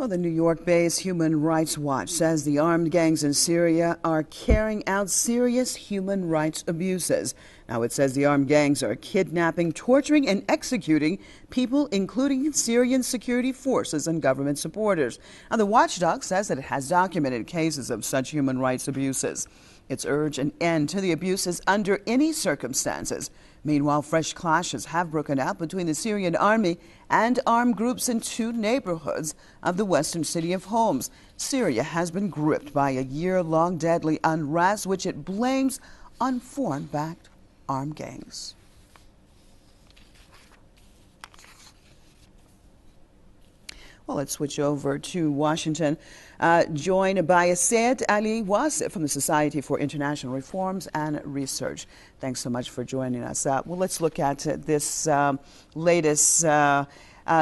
Well, the New York-based Human Rights Watch says the armed gangs in Syria are carrying out serious human rights abuses. Now, it says the armed gangs are kidnapping, torturing, and executing people, including Syrian security forces and government supporters. Now, the watchdog says that it has documented cases of such human rights abuses. It's urged an end to the abuses under any circumstances. Meanwhile, fresh clashes have broken out between the Syrian army and armed groups in two neighborhoods of the western city of Homs. Syria has been gripped by a year-long deadly unrest, which it blames on foreign-backed armed gangs. Well, let's switch over to Washington, joined by Syed Ali Wasif from the Society for International Reforms and Research. Thanks so much for joining us. Well, let's look at this latest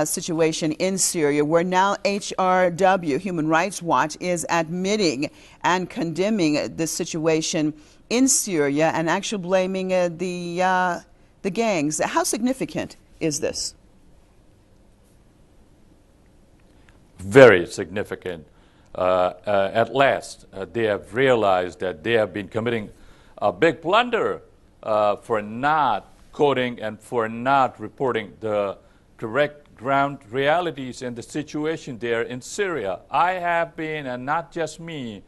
situation in Syria, where now HRW, Human Rights Watch, is admitting and condemning the situation in Syria and actually blaming the gangs. How significant is this? Very significant. At last, they have realized that they have been committing a big blunder for not coding and for not reporting the correct ground realities and the situation there in Syria. I have been, and not just me,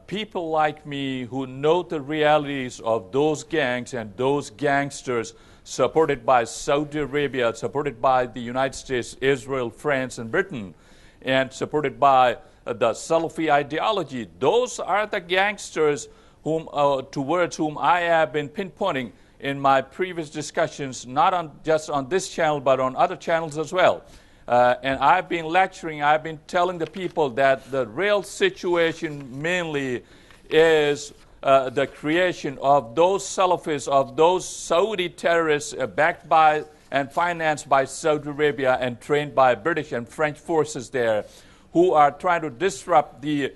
people like me who know the realities of those gangs and those gangsters supported by Saudi Arabia, supported by the United States, Israel, France, and Britain, and supported by the Salafi ideology. Those are the gangsters towards whom I have been pinpointing in my previous discussions, not just on this channel, but on other channels as well. And I've been lecturing, I've been telling the people that the real situation mainly is the creation of those Salafis, of those Saudi terrorists backed by and financed by Saudi Arabia and trained by British and French forces there, who are trying to disrupt the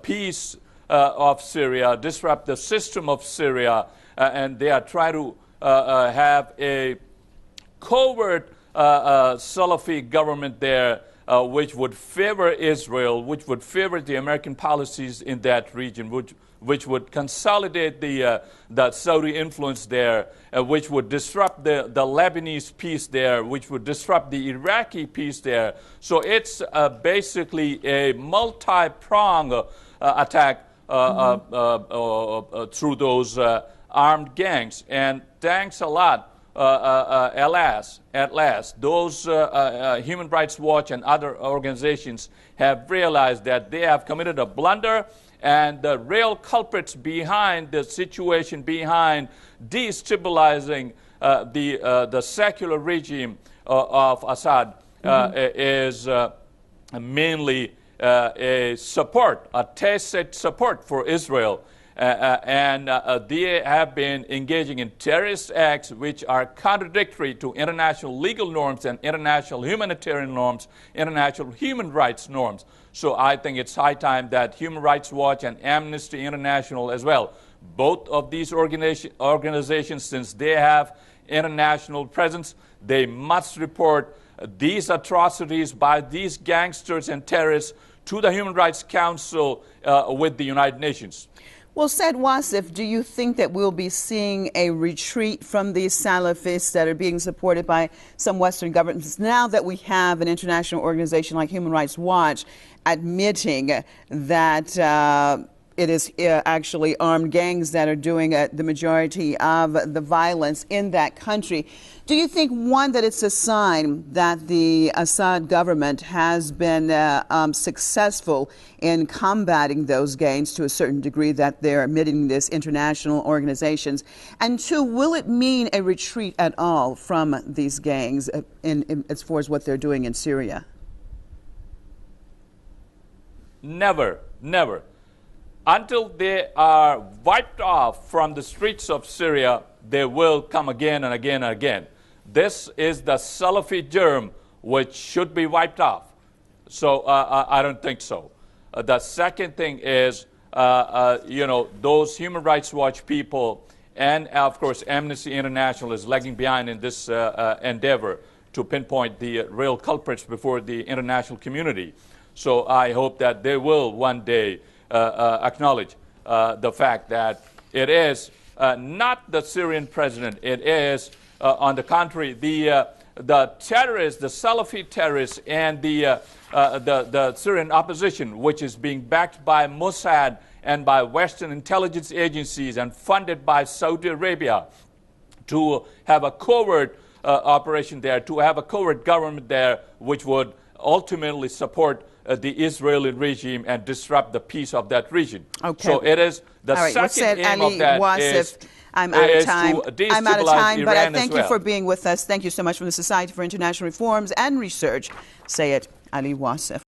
peace of Syria, disrupt the system of Syria, and they are trying to have a covert Salafi government there, which would favor Israel, which would favor the American policies in that region, which would consolidate the Saudi influence there, which would disrupt the Lebanese peace there, which would disrupt the Iraqi peace there. So it's basically a multi-pronged attack through those armed gangs. And thanks a lot, at last, those Human Rights Watch and other organizations have realized that they have committed a blunder, and the real culprits behind the situation, behind destabilizing the secular regime of Assad is mainly a tacit support for Israel. And they have been engaging in terrorist acts which are contradictory to international legal norms and international humanitarian norms, international human rights norms. So I think it's high time that Human Rights Watch and Amnesty International as well, both of these organizations, since they have international presence, they must report these atrocities by these gangsters and terrorists to the Human Rights Council with the United Nations. Well, Syed Wasif, do you think that we'll be seeing a retreat from these Salafists that are being supported by some Western governments now that we have an international organization like Human Rights Watch admitting that it is actually armed gangs that are doing the majority of the violence in that country? Do you think, one, that it's a sign that the Assad government has been successful in combating those gangs to a certain degree, that they're admitting this international organizations? And two, will it mean a retreat at all from these gangs as far as what they're doing in Syria? Never, never. Until they are wiped off from the streets of Syria, they will come again and again and again. This is the Salafi germ which should be wiped off. So I don't think so. The second thing is, those Human Rights Watch people and, of course, Amnesty International is lagging behind in this endeavor to pinpoint the real culprits before the international community. So I hope that they will one day acknowledge the fact that it is not the Syrian president. It is, on the contrary, the terrorists, the Salafi terrorists, and the Syrian opposition, which is being backed by Mossad and by Western intelligence agencies and funded by Saudi Arabia, to have a covert operation there, to have a covert government there, which would ultimately support the Israeli regime and disrupt the peace of that region. Okay. So it is the All right. second aim of that is I'm out of is time. to destabilize I'm out of time, but I Iran thank as you well. for being with us. Thank you so much from the Society for International Reforms and Research. Sayed Ali Wasif.